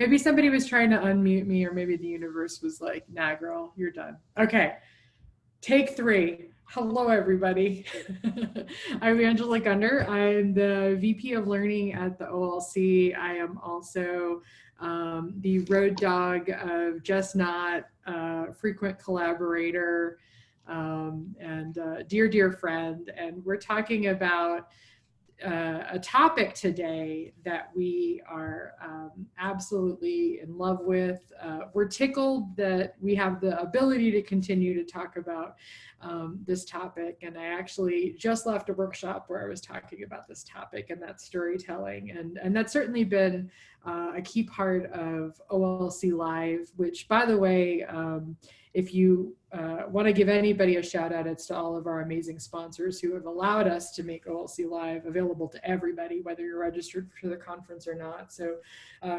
Maybe somebody was trying to unmute me, or maybe the universe was like, nah, girl, you're done. Okay, take three. Hello, everybody. I'm Angela Gunder. I'm the VP of Learning at the OLC. I am also the road dog of Just Not, frequent collaborator, and dear, dear friend. And we're talking about a topic today that we are absolutely in love with. We're tickled that we have the ability to continue to talk about this topic. And I actually just left a workshop where I was talking about this topic, and that's storytelling. And that's certainly been a key part of OLC Live, which, by the way, if you want to give anybody a shout out, it's to all of our amazing sponsors who have allowed us to make OLC Live available to everybody, whether you're registered for the conference or not. So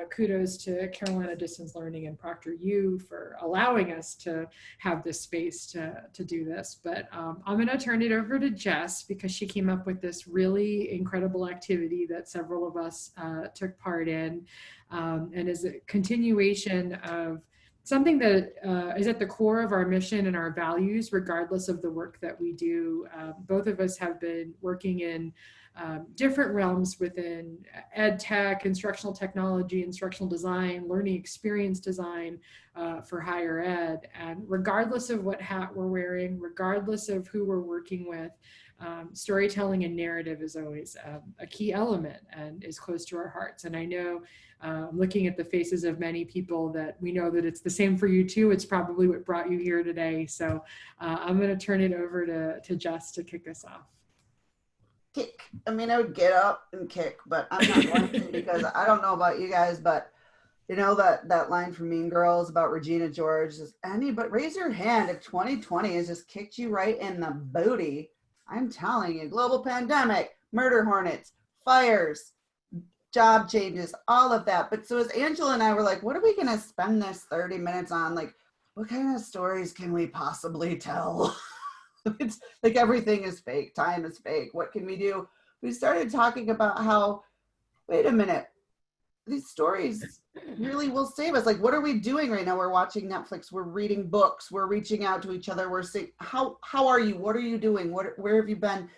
kudos to Carolina Distance Learning and Proctor U for allowing us to have this space to do this. But I'm going to turn it over to Jess because she came up with this really incredible activity that several of us took part in, and is a continuation of something that is at the core of our mission and our values, regardless of the work that we do. Both of us have been working in different realms within ed tech, instructional technology, instructional design, learning experience design for higher ed. And regardless of what hat we're wearing, regardless of who we're working with, storytelling and narrative is always a key element and is close to our hearts. And I know, looking at the faces of many people, that we know that it's the same for you too. It's probably what brought you here today. So I'm going to turn it over to Jess to kick us off. Kick. I mean, I would get up and kick, but I'm not going to because I don't know about you guys, but you know that line from Mean Girls about Regina George, is but raise your hand if 2020 has just kicked you right in the booty. I'm telling you, global pandemic, murder hornets, fires, job changes, all of that. But so as Angela and I were like, what are we going to spend this 30 minutes on? Like, what kind of stories can we possibly tell? It's like everything is fake. Time is fake. What can we do? We started talking about how, wait a minute, these stories really will save us. Like, what are we doing right now? We're watching Netflix. We're reading books. We're reaching out to each other. We're saying, how are you? What are you doing? Where have you been?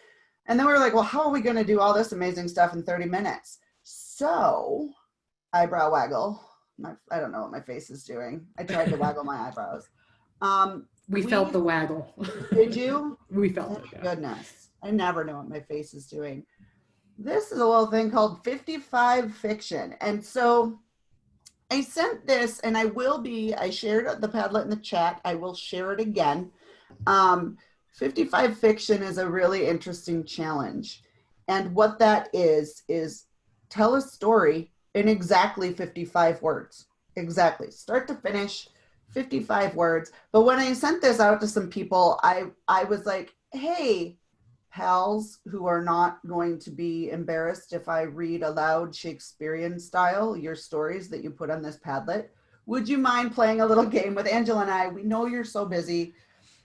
And then we were like, well, how are we going to do all this amazing stuff in 30 minutes? So, eyebrow waggle. I don't know what my face is doing. I tried to waggle my eyebrows. We felt the waggle. Did you? We felt Thank it. Yeah. Goodness. I never know what my face is doing. This is a little thing called 55 Fiction. And so I sent this, and I shared the Padlet in the chat. I will share it again. 55 Fiction is a really interesting challenge. And what that is tell a story in exactly 55 words. Exactly. Start to finish, 55 words. But when I sent this out to some people, I was like, hey, pals who are not going to be embarrassed if I read aloud Shakespearean style your stories that you put on this Padlet, would you mind playing a little game with Angela and I? We know you're so busy.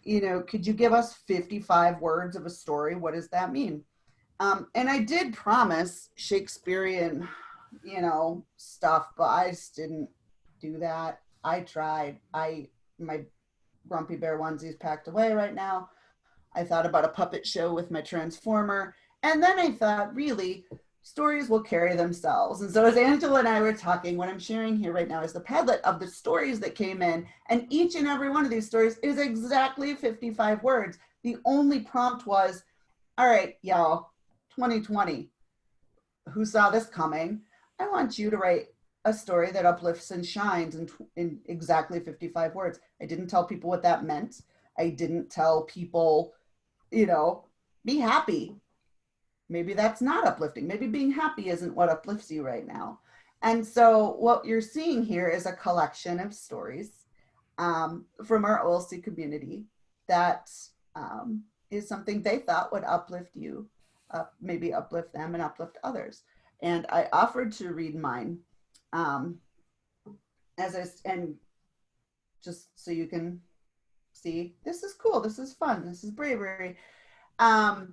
You know, could you give us 55 words of a story? What does that mean? And I did promise Shakespearean, stuff, but I just didn't do that. I tried. My Grumpy Bear onesie's packed away right now. I thought about a puppet show with my Transformer. And then I thought, really, stories will carry themselves. And so as Angela and I were talking, what I'm sharing here right now is the Padlet of the stories that came in. And each and every one of these stories is exactly 55 words. The only prompt was, all right, y'all, 2020, who saw this coming? I want you to write a story that uplifts and shines in exactly 55 words. I didn't tell people what that meant. I didn't tell people, be happy. Maybe that's not uplifting. Maybe being happy isn't what uplifts you right now. And so what you're seeing here is a collection of stories from our OLC community that is something they thought would uplift you, maybe uplift them and uplift others. And I offered to read mine and just so you can see, this is cool, this is fun, this is bravery. I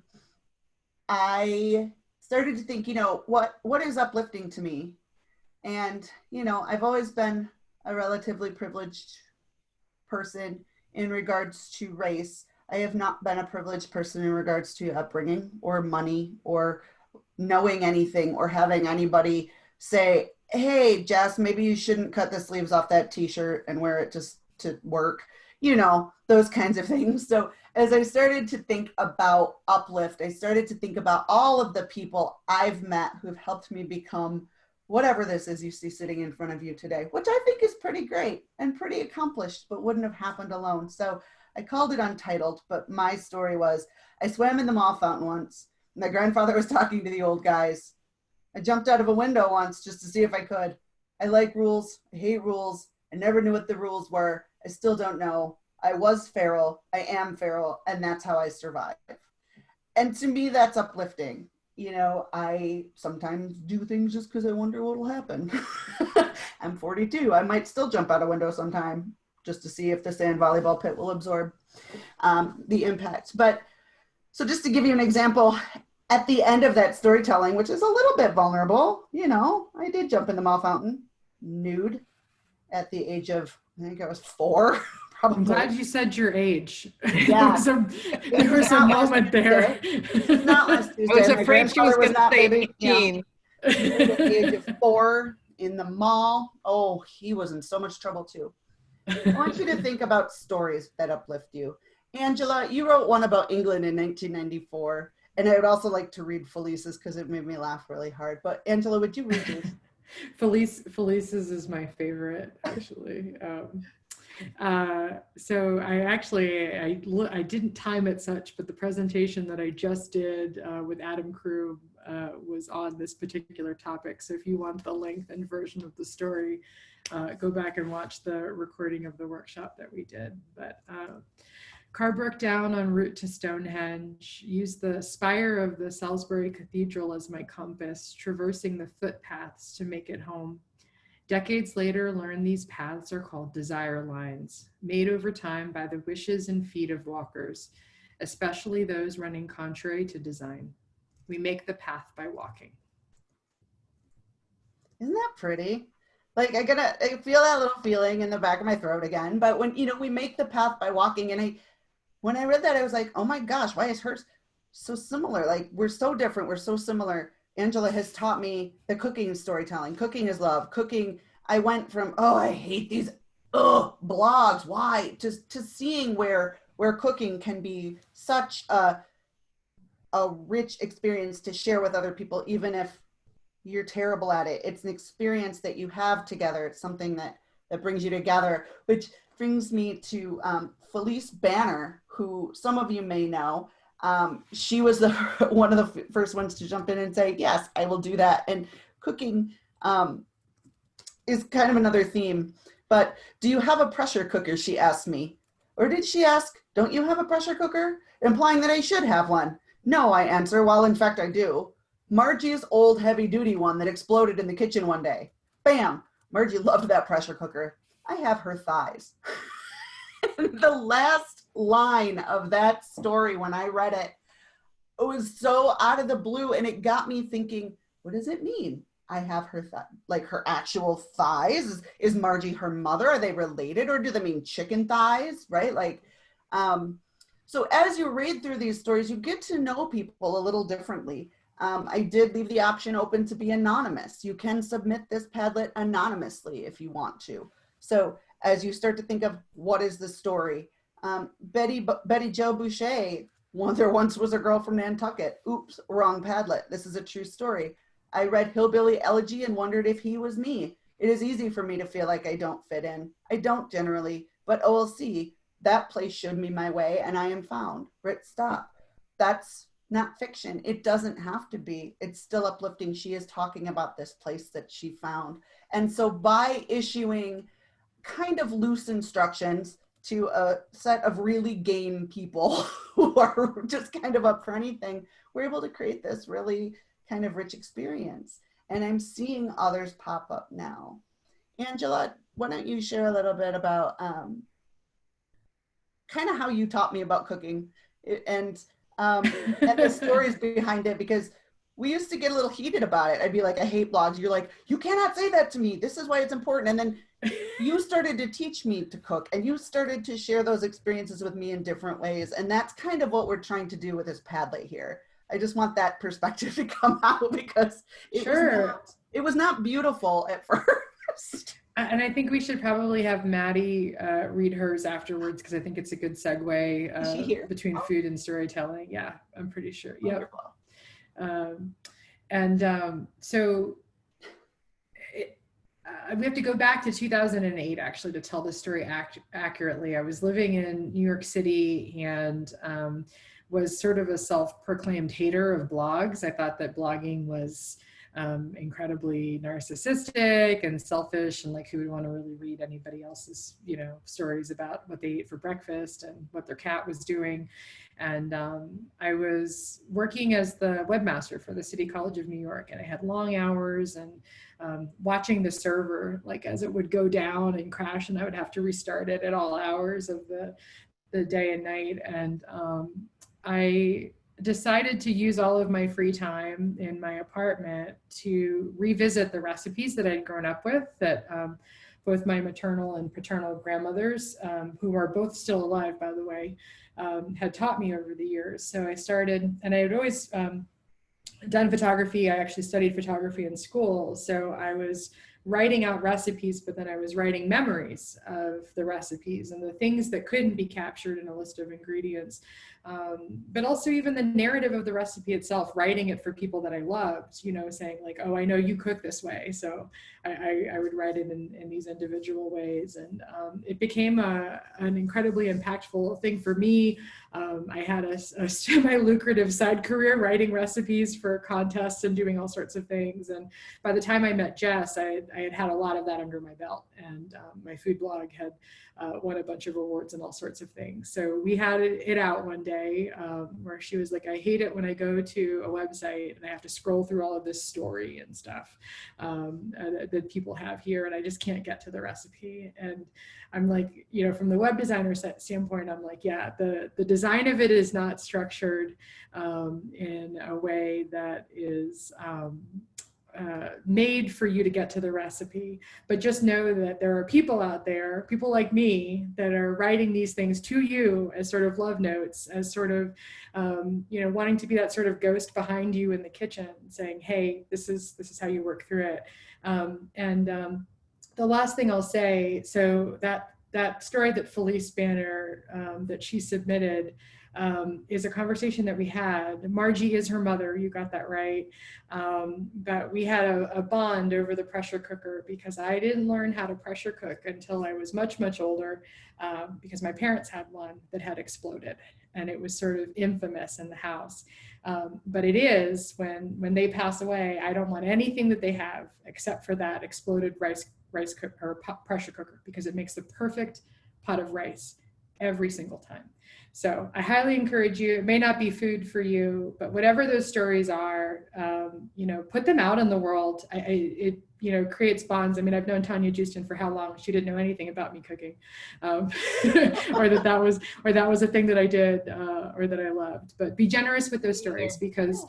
started to think, what is uplifting to me? And, you know, I've always been a relatively privileged person in regards to race. I have not been a privileged person in regards to upbringing or money or knowing anything or having anybody say, hey, Jess, maybe you shouldn't cut the sleeves off that t-shirt and wear it just to work, you know, those kinds of things. So as I started to think about Uplift, I started to think about all of the people I've met who've helped me become whatever this is you see sitting in front of you today, which I think is pretty great and pretty accomplished, but wouldn't have happened alone. So I called it Untitled, but my story was I swam in the mall fountain once. My grandfather was talking to the old guys. I jumped out of a window once just to see if I could. I like rules. I hate rules. I never knew what the rules were. I still don't know. I was feral. I am feral. And that's how I survive. And to me, that's uplifting. You know, I sometimes do things just because I wonder what will happen. I'm 42. I might still jump out a window sometime just to see if the sand volleyball pit will absorb the impact. But so just to give you an example, at the end of that storytelling, which is a little bit vulnerable, you know, I did jump in the mall fountain nude at the age of, I think I was 4. Probably. I'm glad you said your age. Yeah. there was a moment there. It was not last Tuesday. I was afraid she was going to say maybe, 18. You know, at the age of 4 in the mall. Oh, he was in so much trouble too. I want you to think about stories that uplift you. Angela, you wrote one about England in 1994, and I would also like to read Felice's because it made me laugh really hard. But Angela, would you read yours? Felice's is my favorite, actually. So I didn't time it such, but the presentation that I just did with Adam Crew was on this particular topic. So if you want the lengthened version of the story, go back and watch the recording of the workshop that we did. But car broke down en route to Stonehenge, used the spire of the Salisbury Cathedral as my compass, traversing the footpaths to make it home. Decades later, learned these paths are called desire lines, made over time by the wishes and feet of walkers, especially those running contrary to design. We make the path by walking. Isn't that pretty? Like I feel that little feeling in the back of my throat again. But when, you know, we make the path by walking, and when I read that, I was like, oh my gosh, why is hers so similar? Like we're so different, we're so similar. Angela has taught me the cooking storytelling. Cooking is love. Cooking, I went from, oh, I hate these blogs. Why? To seeing where cooking can be such a rich experience to share with other people, even if you're terrible at it. It's an experience that you have together. It's something that brings you together, which brings me to Felice Banner, who some of you may know. She was one of the first ones to jump in and say, yes, I will do that. And cooking is kind of another theme. But do you have a pressure cooker? She asked me. Or did she ask, don't you have a pressure cooker? Implying that I should have one. No, I answer, well, in fact, I do. Margie's old heavy duty one that exploded in the kitchen one day. Bam! Margie loved that pressure cooker. I have her thighs. The last line of that story, when I read it, it was so out of the blue, and it got me thinking, what does it mean? I have her like her actual thighs. Is Margie her mother? Are they related, or do they mean chicken thighs? Right? Like, so as you read through these stories, you get to know people a little differently. I did leave the option open to be anonymous. You can submit this Padlet anonymously if you want to. So as you start to think of what is the story, Betty Jo Boucher, there once was a girl from Nantucket. Oops, wrong Padlet. This is a true story. I read Hillbilly Elegy and wondered if he was me. It is easy for me to feel like I don't fit in. I don't generally, but OLC, that place showed me my way and I am found. Rit stop. That's not fiction. It doesn't have to be. It's still uplifting. She is talking about this place that she found. And so by issuing kind of loose instructions to a set of really game people who are just kind of up for anything, we're able to create this really kind of rich experience. And I'm seeing others pop up now. Angela, why don't you share a little bit about kind of how you taught me about cooking and the stories behind it, because we used to get a little heated about it. I'd be like, I hate blogs. You're like, you cannot say that to me. This is why it's important. And then you started to teach me to cook, and you started to share those experiences with me in different ways. And that's kind of what we're trying to do with this Padlet here. I just want that perspective to come out, because it was not beautiful at first. And I think we should probably have Maddie read hers afterwards, because I think it's a good segue between food and storytelling. Yeah, I'm pretty sure. Wonderful. So we have to go back to 2008 actually to tell this story accurately. I was living in New York City and was sort of a self-proclaimed hater of blogs. I thought that blogging was incredibly narcissistic and selfish, and like, who would want to really read anybody else's, you know, stories about what they ate for breakfast and what their cat was doing. And I was working as the webmaster for the City College of New York, and I had long hours, and watching the server, like, as it would go down and crash, and I would have to restart it at all hours of the day and night. And I decided to use all of my free time in my apartment to revisit the recipes that I'd grown up with, that both my maternal and paternal grandmothers, who are both still alive, by the way, had taught me over the years. So I started, and I had always done photography. I actually studied photography in school. So I was writing out recipes, but then I was writing memories of the recipes and the things that couldn't be captured in a list of ingredients. But also even the narrative of the recipe itself, writing it for people that I loved, you know, saying like, oh, I know you cook this way. So I would write it in these individual ways. And it became an incredibly impactful thing for me. I had a semi-lucrative side career writing recipes for contests and doing all sorts of things. And by the time I met Jess, I had had a lot of that under my belt. And my food blog had won a bunch of awards and all sorts of things. So we had it out one day where she was like, I hate it when I go to a website and I have to scroll through all of this story and stuff that people have here, and I just can't get to the recipe. And I'm like, you know, from the web designer standpoint, I'm like, yeah, the design of it is not structured in a way that is made for you to get to the recipe, but just know that there are people out there, people like me, that are writing these things to you as sort of love notes, as sort of, you know, wanting to be that sort of ghost behind you in the kitchen, saying, hey, this is how you work through it. The last thing I'll say, so that story that Felice Banner, that she submitted, is a conversation that we had. Margie is her mother, you got that right. But we had a bond over the pressure cooker, because I didn't learn how to pressure cook until I was much, much older, because my parents had one that had exploded, and it was sort of infamous in the house. But it is, when they pass away, I don't want anything that they have except for that exploded rice cooker or pressure cooker, because it makes the perfect pot of rice every single time. So I highly encourage you. It may not be food for you, but whatever those stories are, you know, put them out in the world. It you know, creates bonds. I mean, I've known Tanya Justin for how long? She didn't know anything about me cooking, or that was a thing that I did, or that I loved. But be generous with those stories, because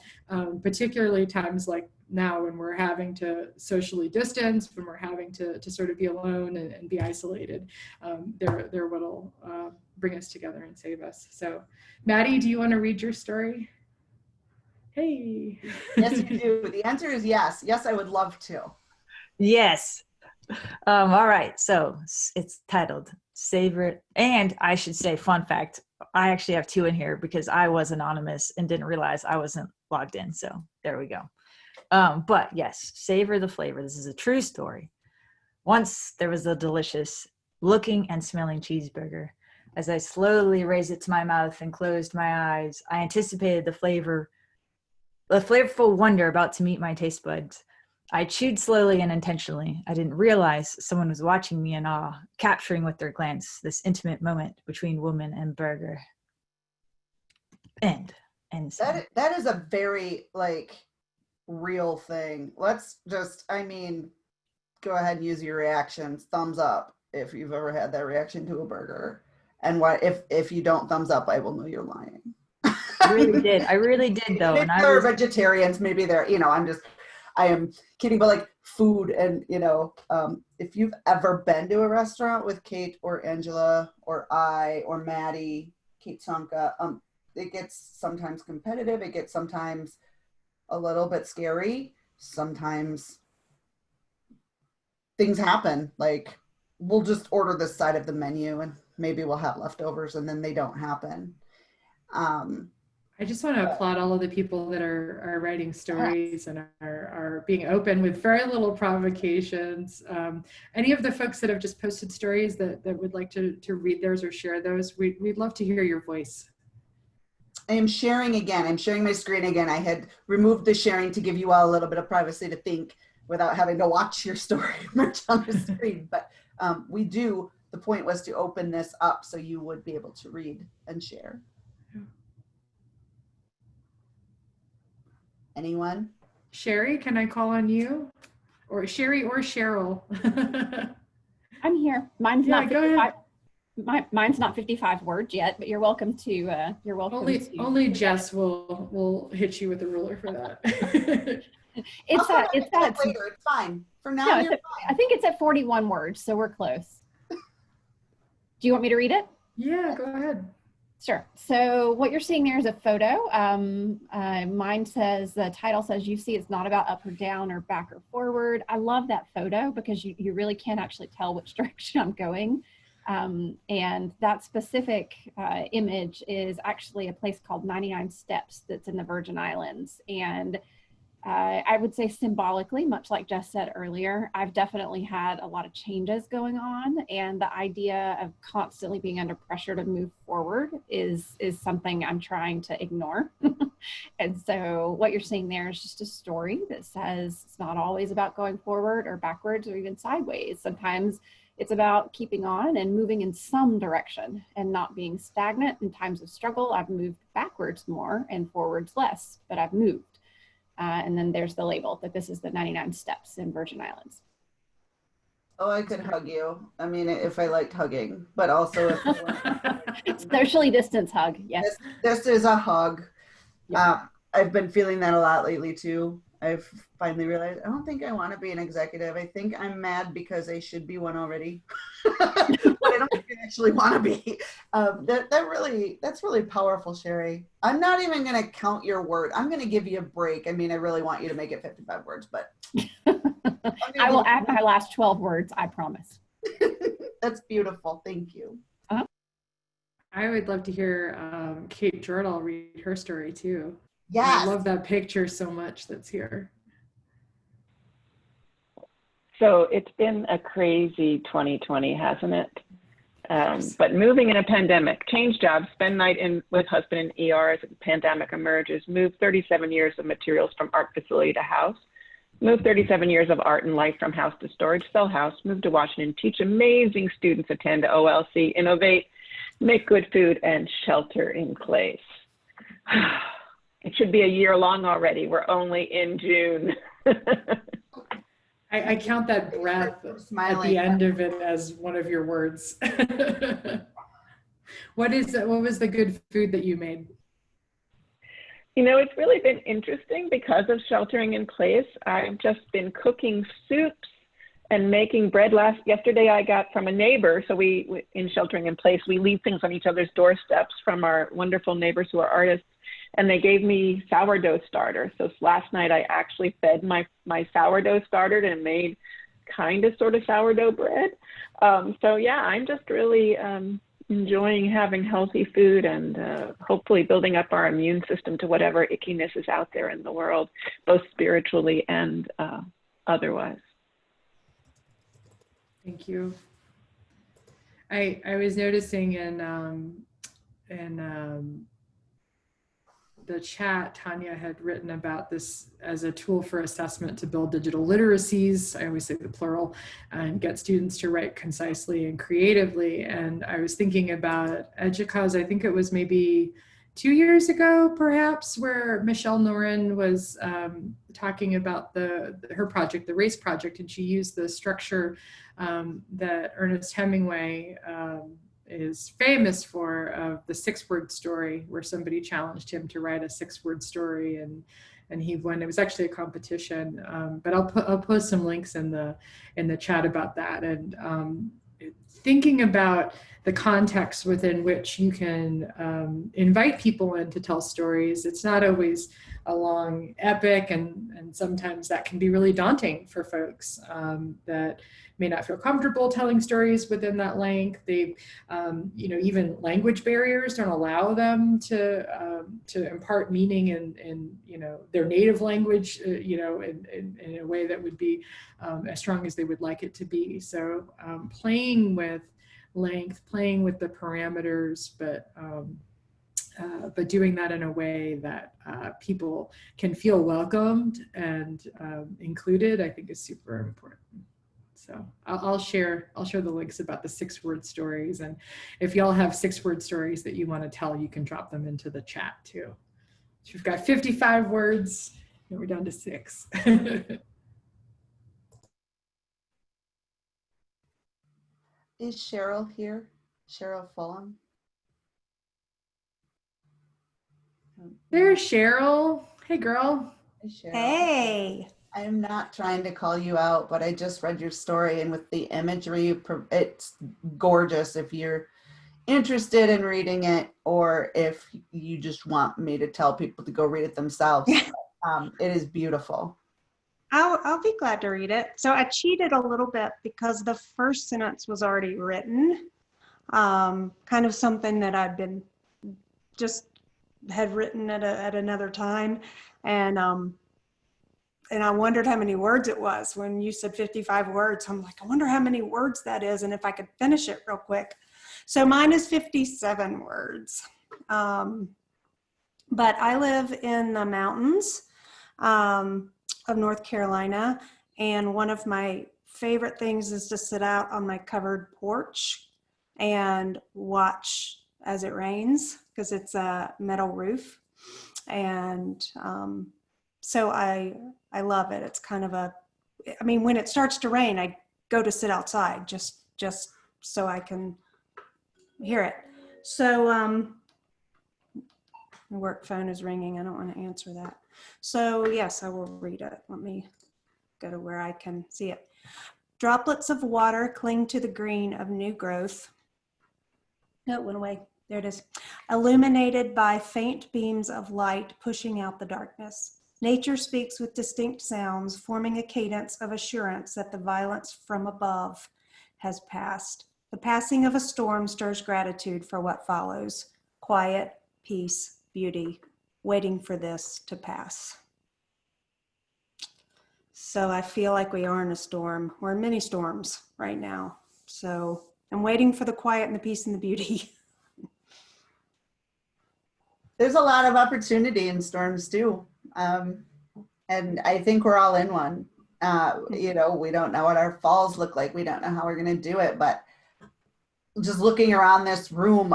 particularly times like now, when we're having to socially distance, when we're having to sort of be alone and be isolated, they're what'll bring us together and save us. So Maddie, do you want to read your story? Hey. Yes, you do. The answer is yes. Yes, I would love to. Yes. All right. So it's titled Savor It. And I should say, fun fact, I actually have two in here because I was anonymous and didn't realize I wasn't logged in. So there we go. But yes, savor the flavor. This is a true story. Once there was a delicious looking and smelling cheeseburger. As I slowly raised it to my mouth and closed my eyes, I anticipated the flavorful wonder about to meet my taste buds. I chewed slowly and intentionally. I didn't realize someone was watching me in awe, capturing with their glance this intimate moment between woman and burger. And that is a very real thing. Let's just, go ahead and use your reactions. Thumbs up if you've ever had that reaction to a burger. And if you don't thumbs up, I will know you're lying. really did. I really did though. Maybe And I they're was, vegetarians, maybe they're, I am kidding, but like food and, if you've ever been to a restaurant with Kate or Angela or I or Maddie, Kate Sonka, it gets sometimes competitive. It gets sometimes a little bit scary. Sometimes things happen. Like we'll just order this side of the menu and maybe we'll have leftovers and then they don't happen. I just want to applaud all of the people that are writing stories and are being open with very little provocations. Any of the folks that have just posted stories that would like to read theirs or share those, we'd love to hear your voice. I am sharing again. I'm sharing my screen again. I had removed the sharing to give you all a little bit of privacy to think without having to watch your story merge on the screen. But the point was to open this up so you would be able to read and share. Anyone? Sherry, can I call on you? Or Sherry or Cheryl? I'm here. Mine's Yeah, not go 55. ahead. Mine's not 55 words yet, but you're welcome to. Only Jess will hit you with a ruler for that. It's I'll at. It's come back at. later. It's fine. For now, No, you're I think it's at 41 words, so we're close. Do you want me to read it? Yeah, go ahead. Sure. So what you're seeing there is a photo. Mine says, the title says, "You see, it's not about up or down or back or forward." I love that photo because you really can't actually tell which direction I'm going. And that specific image is actually a place called 99 Steps that's in the Virgin Islands. And I would say symbolically, much like Jess said earlier, I've definitely had a lot of changes going on, and the idea of constantly being under pressure to move forward is something I'm trying to ignore. And so what you're seeing there is just a story that says it's not always about going forward or backwards or even sideways. Sometimes it's about keeping on and moving in some direction and not being stagnant. In times of struggle, I've moved backwards more and forwards less, but I've moved. And then there's the label that this is the 99 Steps in Virgin Islands. Oh, I could hug you. I mean, if I liked hugging, but also if Socially distance hug, yes. This is a hug. Yeah. I've been feeling that a lot lately too. I've finally realized I don't think I want to be an executive. I think I'm mad because I should be one already, but I don't think I actually want to be. That's really powerful, Sherry. I'm not even going to count your word. I'm going to give you a break. I mean, I really want you to make it 55 words, but I will add my last 12 words. I promise. That's beautiful. Thank you. I would love to hear Kate Jordan read her story too. Yes. I love that picture so much that's here. So it's been a crazy 2020, hasn't it? But moving in a pandemic, change jobs, spend night with husband in ER as the pandemic emerges, move 37 years of materials from art facility to house, move 37 years of art and life from house to storage, sell house, move to Washington, teach amazing students, attend OLC, innovate, make good food, and shelter in place. It should be a year long already. We're only in June. I count that breath at the end of it as one of your words. What was the good food that you made? You know, it's really been interesting because of sheltering in place. I've just been cooking soups and making bread. Yesterday I got from a neighbor, so we in sheltering in place, we leave things on each other's doorsteps from our wonderful neighbors who are artists. And they gave me sourdough starter. So last night I actually fed my sourdough starter and made kind of sort of sourdough bread. So yeah, I'm just really enjoying having healthy food and hopefully building up our immune system to whatever ickiness is out there in the world, both spiritually and otherwise. Thank you. I was noticing in the chat, Tanya had written about this as a tool for assessment to build digital literacies. I always say the plural, and get students to write concisely and creatively. And I was thinking about EDUCAUSE, I think it was maybe 2 years ago, perhaps, where Michelle Noren was talking about her project, the Race Project, and she used the structure that Ernest Hemingway is famous for, of the 6-word story, where somebody challenged him to write a 6-word story, and he won. It was actually a competition, but I'll post some links in the chat about that. And thinking about the context within which you can invite people in to tell stories. It's not always a long epic, and sometimes that can be really daunting for folks that may not feel comfortable telling stories within that length. They, even language barriers don't allow them to impart meaning in their native language, in a way that would be as strong as they would like it to be. So playing with length, playing with the parameters, but doing that in a way that people can feel welcomed and included, I think is super important. So I'll share the links about the 6-word stories, and if y'all have 6-word stories that you want to tell, you can drop them into the chat too. So we've got 55 words, and we're down to 6. Is Cheryl here? Cheryl Fulham? There's Cheryl. Hey, girl. Hey, Cheryl. Hey. I'm not trying to call you out, but I just read your story, and with the imagery, it's gorgeous. If you're interested in reading it, or if you just want me to tell people to go read it themselves, it is beautiful. I'll be glad to read it. So I cheated a little bit because the first sentence was already written. Kind of something that I'd been had written at another time, and I wondered how many words it was. When you said 55 words, I'm like, I wonder how many words that is, and if I could finish it real quick. So mine is 57 words. But I live in the mountains of North Carolina, and one of my favorite things is to sit out on my covered porch and watch as it rains, because it's a metal roof. And so I love it. It's kind of when it starts to rain, I go to sit outside just so I can hear it. So my work phone is ringing. I don't want to answer that. So yes, I will read it. Let me go to where I can see it. Droplets of water cling to the green of new growth. No, it went away. There it is. Illuminated by faint beams of light pushing out the darkness. Nature speaks with distinct sounds, forming a cadence of assurance that the violence from above has passed. The passing of a storm stirs gratitude for what follows. Quiet, peace, beauty, waiting for this to pass. So I feel like we are in a storm. We're in many storms right now. So I'm waiting for the quiet and the peace and the beauty. There's a lot of opportunity in storms too. And I think we're all in one. We don't know what our falls look like. We don't know how we're going to do it. But just looking around this room,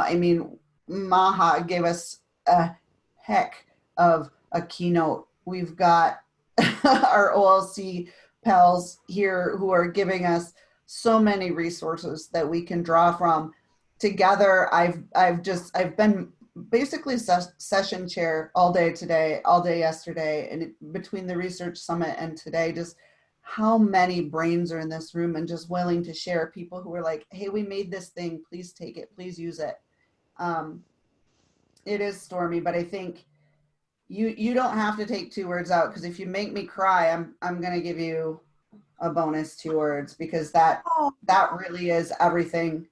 Maha gave us a heck of a keynote. We've got our OLC pals here who are giving us so many resources that we can draw from. Together, I've been basically session chair all day today, all day yesterday, and between the research summit and today, just how many brains are in this room and just willing to share. People who are like, hey, we made this thing, please take it, please use it. It is stormy, but I think you don't have to take 2 words out, because if you make me cry, I'm gonna give you a bonus 2 words, because that really is everything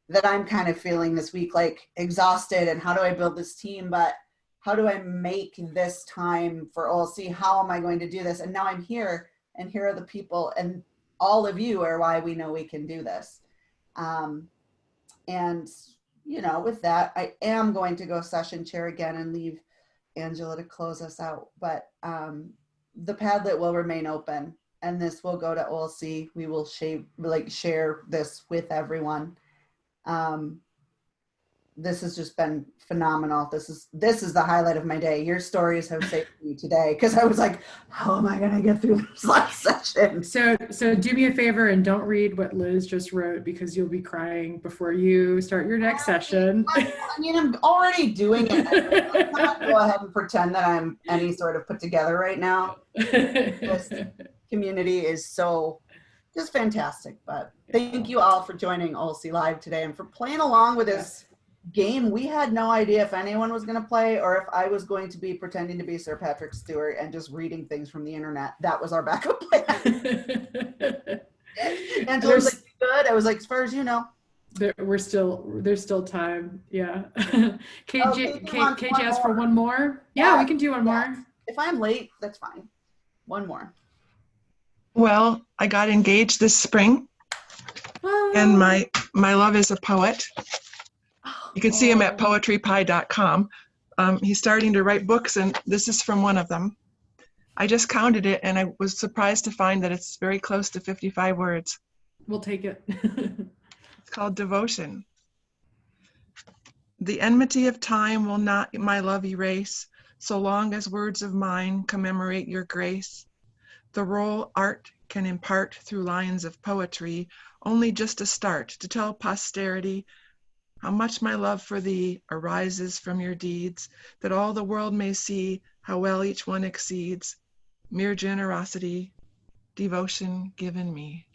that I'm kind of feeling this week, like exhausted, and how do I build this team, but how do I make this time for OLC? How am I going to do this? And now I'm here, and here are the people, and all of you are why we know we can do this. And with that, I am going to go session chair again and leave Angela to close us out, but the Padlet will remain open, and this will go to OLC. We will share this with everyone. this has just been phenomenal. This is the highlight of my day. Your stories have saved me today because I was like, how am I going to get through this last session? So do me a favor and don't read what Liz just wrote because you'll be crying before you start your next session. I mean, I'm already doing it. Let's not go ahead and pretend that I'm any sort of put together right now. This community is so just fantastic. But thank you all for joining OLC Live today and for playing along with this game. We had no idea if anyone was going to play or if I was going to be pretending to be Sir Patrick Stewart and just reading things from the internet. That was our backup plan. Angela was like, good. I was like, as far as you know. There's still time. Yeah. KJ asked for one more. Yeah, we can do one more. If I'm late, that's fine. One more. Well, I got engaged this spring, and my love is a poet. You can see him at poetrypie.com. He's starting to write books, and this is from one of them. I just counted it, and I was surprised to find that it's very close to 55 words. We'll take it. It's called Devotion. The enmity of time will not my love erase, so long as words of mine commemorate your grace. The role art can impart through lines of poetry, only just a start to tell posterity how much my love for thee arises from your deeds, that all the world may see how well each one exceeds mere generosity, devotion given me.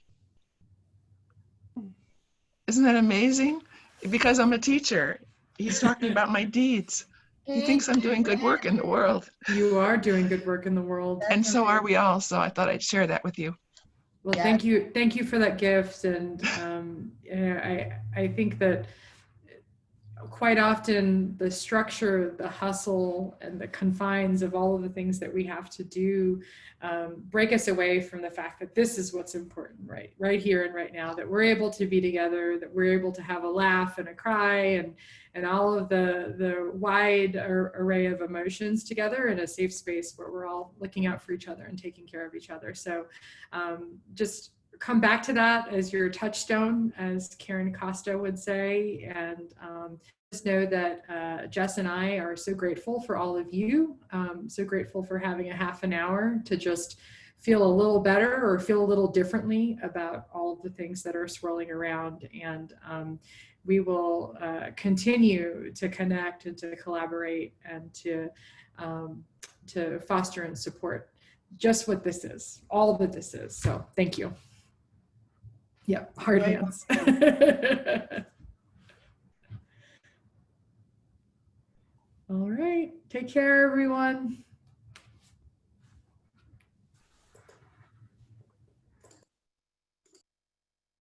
Isn't that amazing? Because I'm a teacher. He's talking about my deeds. He thinks I'm doing good work in the world. You are doing good work in the world. And so are we all. So I thought I'd share that with you. Well, thank you for that gift. And I think that quite often the structure, the hustle, and the confines of all of the things that we have to do break us away from the fact that this is what's important, right here and right now, that we're able to be together, that we're able to have a laugh and a cry and all of the wide array of emotions together in a safe space where we're all looking out for each other and taking care of each other. So just come back to that as your touchstone, as Karen Costa would say, and just know that Jess and I are so grateful for all of you, so grateful for having a half an hour to just feel a little better or feel a little differently about all of the things that are swirling around. And we will continue to connect and to collaborate and to foster and support just what this is, all that this is. So thank you. Yep, hard hands. All right, take care, everyone.